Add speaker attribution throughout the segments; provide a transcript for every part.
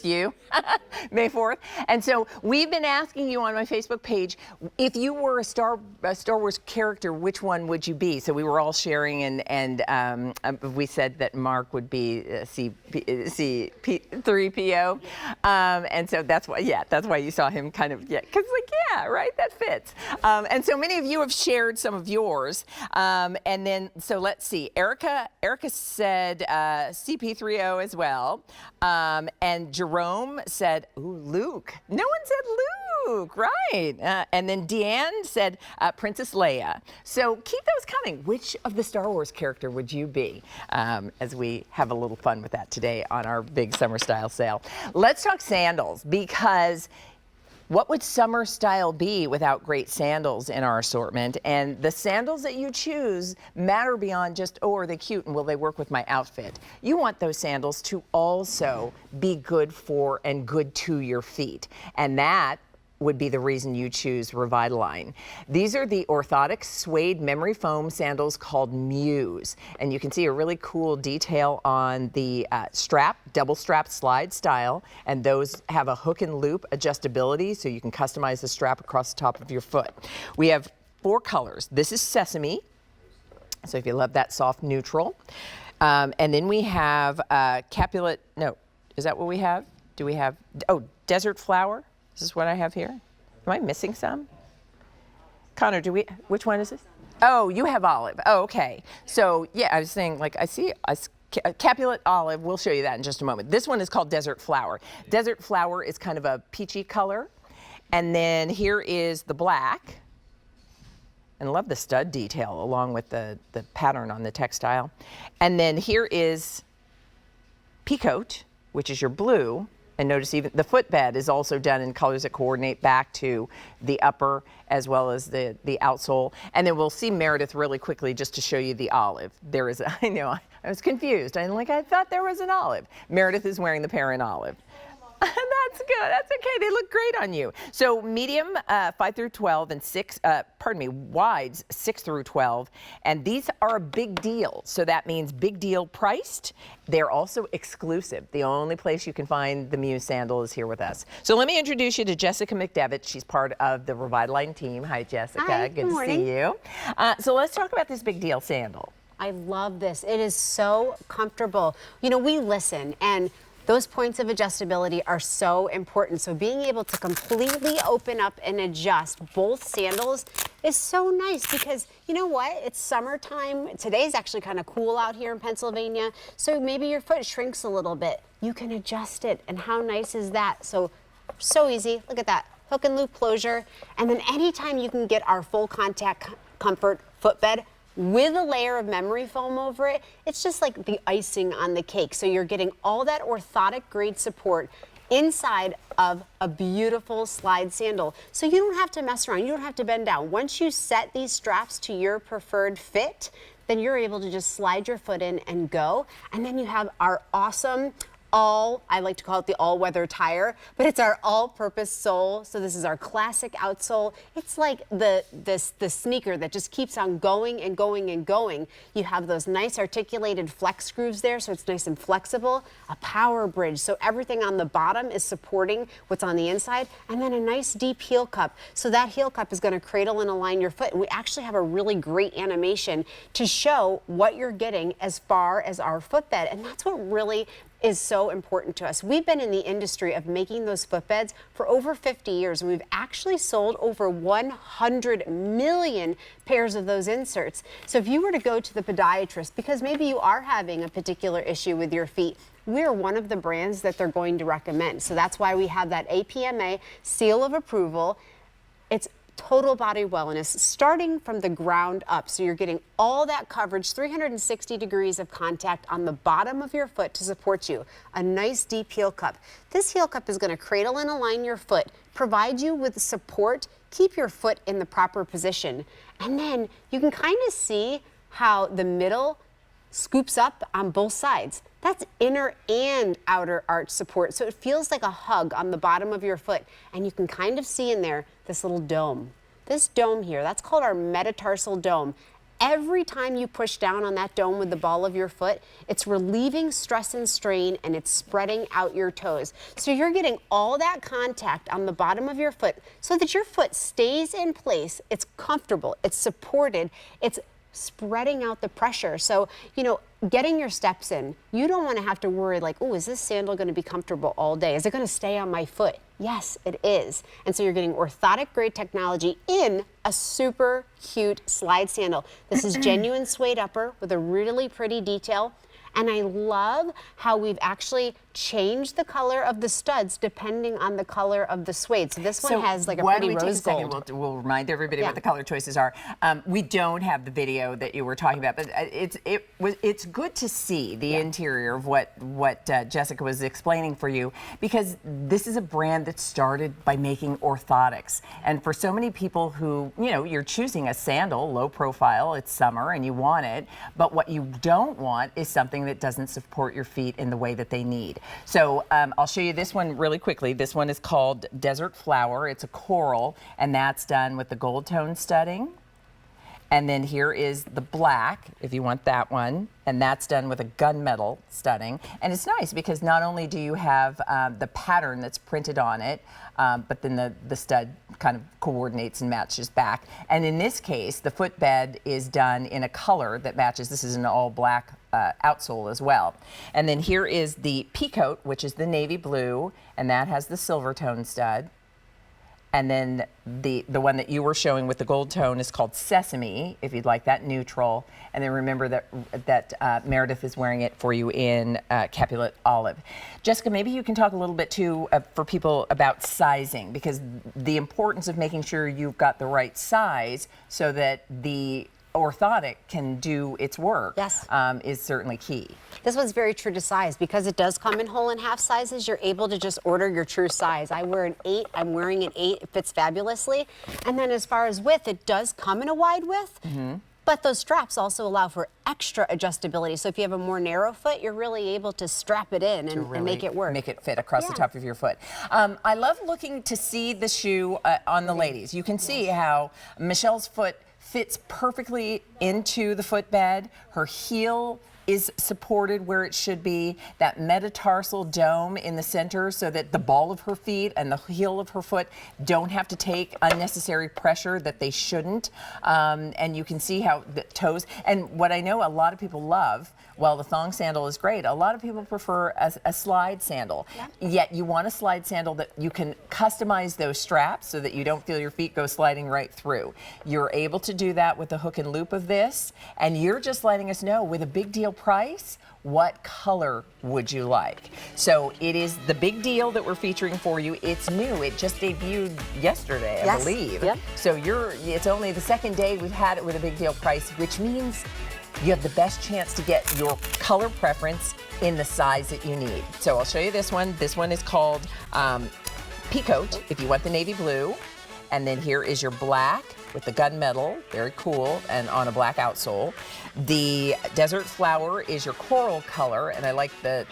Speaker 1: with you, May 4th. And so we've been asking you on my Facebook page, if you were a Star Wars character, which one would you be? So we were all sharing, and we said that Mark would be C3PO. And so that's why you saw him kind of, because right, that fits. And so many of you have shared some of yours. And then, so let's see, Erica said CP3O as well. And Jerome said, ooh, Luke. No one said Luke, right. And then Deanne said Princess Leia. So keep those coming. Which of the Star Wars character would you be? As we have a little fun with that today on our big summer style sale. Let's talk sandals, because what would summer style be without great sandals in our assortment? And the sandals that you choose matter beyond just, oh, are they cute and will they work with my outfit? You want those sandals to also be good for and good to your feet. And that would be the reason you choose Revitalign. These are the orthotic suede memory foam sandals called Muse. And you can see a really cool detail on the strap, double strap slide style. And those have a hook and loop adjustability, so you can customize the strap across the top of your foot. We have 4 colors. This is sesame. So if you love that soft neutral. And then we have Capulet, no, is that what we have? Do we have, oh, desert flower? This is what I have here. Am I missing some? Connor, which one is this? Oh, you have olive. Oh, okay. So, yeah, I was saying, like, I see Capulet olive. We'll show you that in just a moment. This one is called desert flower. Desert flower is kind of a peachy color. And then here is the black. And I love the stud detail along with the pattern on the textile. And then here is peacoat, which is your blue. And notice even the footbed is also done in colors that coordinate back to the upper as well as the outsole. And then we'll see Meredith really quickly just to show you the olive. There is, I know, I was confused. I thought there was an olive. Meredith is wearing the parent olive. That's good. That's okay. They look great on you. So medium 5 through 12 and wides 6 through 12. And these are a big deal. So that means big deal priced. They're also exclusive. The only place you can find the Muse sandal is here with us. So let me introduce you to Jessica McDevitt. She's part of the Revitalign team. Hi, Jessica.
Speaker 2: Hi,
Speaker 1: good to see you. So let's talk about this big deal sandal.
Speaker 2: I love this. It is so comfortable. You know, we listen, and those points of adjustability are so important. So being able to completely open up and adjust both sandals is so nice, because you know what? It's summertime. Today's actually kind of cool out here in Pennsylvania. So maybe your foot shrinks a little bit. You can adjust it. And how nice is that? So easy. Look at that. Hook and loop closure. And then anytime you can get our full contact comfort footbed with a layer of memory foam over it, it's just like the icing on the cake. So you're getting all that orthotic grade support inside of a beautiful slide sandal. So you don't have to mess around. You don't have to bend down. Once you set these straps to your preferred fit, then you're able to just slide your foot in and go. And then you have our awesome I like to call it the all-weather tire, but it's our all-purpose sole. So this is our classic outsole. It's like the sneaker that just keeps on going and going and going. You have those nice articulated flex grooves there, so it's nice and flexible. A power bridge, so everything on the bottom is supporting what's on the inside, and then a nice deep heel cup. So that heel cup is going to cradle and align your foot, and we actually have a really great animation to show what you're getting as far as our footbed, and that's what really is so important to us. We've been in the industry of making those footbeds for over 50 years, and we've actually sold over 100 million pairs of those inserts. So if you were to go to the podiatrist, because maybe you are having a particular issue with your feet, we're one of the brands that they're going to recommend. So that's why we have that APMA seal of approval. It's total body wellness, starting from the ground up. So you're getting all that coverage, 360 degrees of contact on the bottom of your foot to support you. A nice deep heel cup. This heel cup is going to cradle and align your foot, provide you with support, keep your foot in the proper position. And then you can kind of see how the middle scoops up on both sides. That's inner and outer arch support. So it feels like a hug on the bottom of your foot. And you can kind of see in there this little dome. This dome here, that's called our metatarsal dome. every time you push down on that dome with the ball of your foot, it's relieving stress and strain, and it's spreading out your toes. So you're getting all that contact on the bottom of your foot so that your foot stays in place. It's comfortable, it's supported, it's spreading out the pressure. So, you know, getting your steps in, you don't want to have to worry like, oh, is this sandal going to be comfortable all day? Is it going to stay on my foot? Yes, it is. And so you're getting orthotic grade technology in a super cute slide sandal. This is genuine suede upper with a really pretty detail. And I love how we've actually changed the color of the studs depending on the color of the suede. So this one has like a pretty rose gold.
Speaker 1: We'll remind everybody what the color choices are. We don't have the video that you were talking about, but it's good to see the interior of what Jessica was explaining for you, because this is a brand that started by making orthotics. And for so many people who, you know, you're choosing a sandal, low profile, it's summer and you want it, but what you don't want is something that doesn't support your feet in the way that they need. So I'll show you this one really quickly. This one is called Desert Flower. It's a coral, and that's done with the gold tone studding. And then here is the black, if you want that one, and that's done with a gunmetal studding. And it's nice because not only do you have the pattern that's printed on it, but then the stud kind of coordinates and matches back. And in this case, the footbed is done in a color that matches. This is an all black outsole as well. And then here is the peacoat, which is the navy blue, and that has the silver tone stud. And then the one that you were showing with the gold tone is called Sesame, if you'd like that neutral. And then remember that Meredith is wearing it for you in Capulet Olive. Jessica, maybe you can talk a little bit too for people about sizing, because the importance of making sure you've got the right size so that the orthotic can do its work is certainly key.
Speaker 2: This one's very true to size because it does come in whole and half sizes. You're able to just order your true size. I wear an 8, I'm wearing an 8, it fits fabulously. And then as far as width, it does come in a wide width, but those straps also allow for extra adjustability. So if you have a more narrow foot, you're really able to strap it in and make it work.
Speaker 1: Make it fit across the top of your foot. I love looking to see the shoe on the ladies. You can see how Michelle's foot fits perfectly into the footbed. Her heel is supported where it should be. That metatarsal dome in the center so that the ball of her feet and the heel of her foot don't have to take unnecessary pressure that they shouldn't. And you can see how the toes, and what I know a lot of people love, while the thong sandal is great, a lot of people prefer a slide sandal. Yet you want a slide sandal that you can customize those straps so that you don't feel your feet go sliding right through. You're able to do that with the hook and loop of this, and you're just letting us know with a big deal price, what color would you like? So it is the big deal that we're featuring for you. It's new. It just debuted yesterday, I believe. So it's only the second day we've had it with a big deal price, which means you have the best chance to get your color preference in the size that you need. So I'll show you this one. This one is called Peacoat, if you want the navy blue. And then here is your black with the gunmetal, very cool, and on a black outsole. The Desert Flower is your coral color, and I like the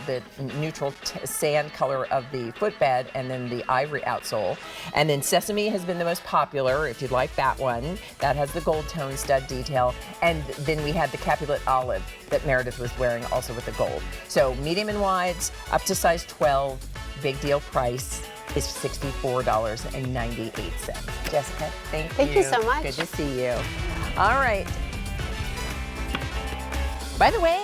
Speaker 1: neutral sand color of the footbed, and then the ivory outsole. And then Sesame has been the most popular, if you'd like that one. That has the gold tone stud detail. And then we had the Capulet Olive that Meredith was wearing, also with the gold. So medium and wides, up to size 12, big deal price is $64.98. Jessica, thank you.
Speaker 2: Thank you so much.
Speaker 1: Good to see you. All right. By the way,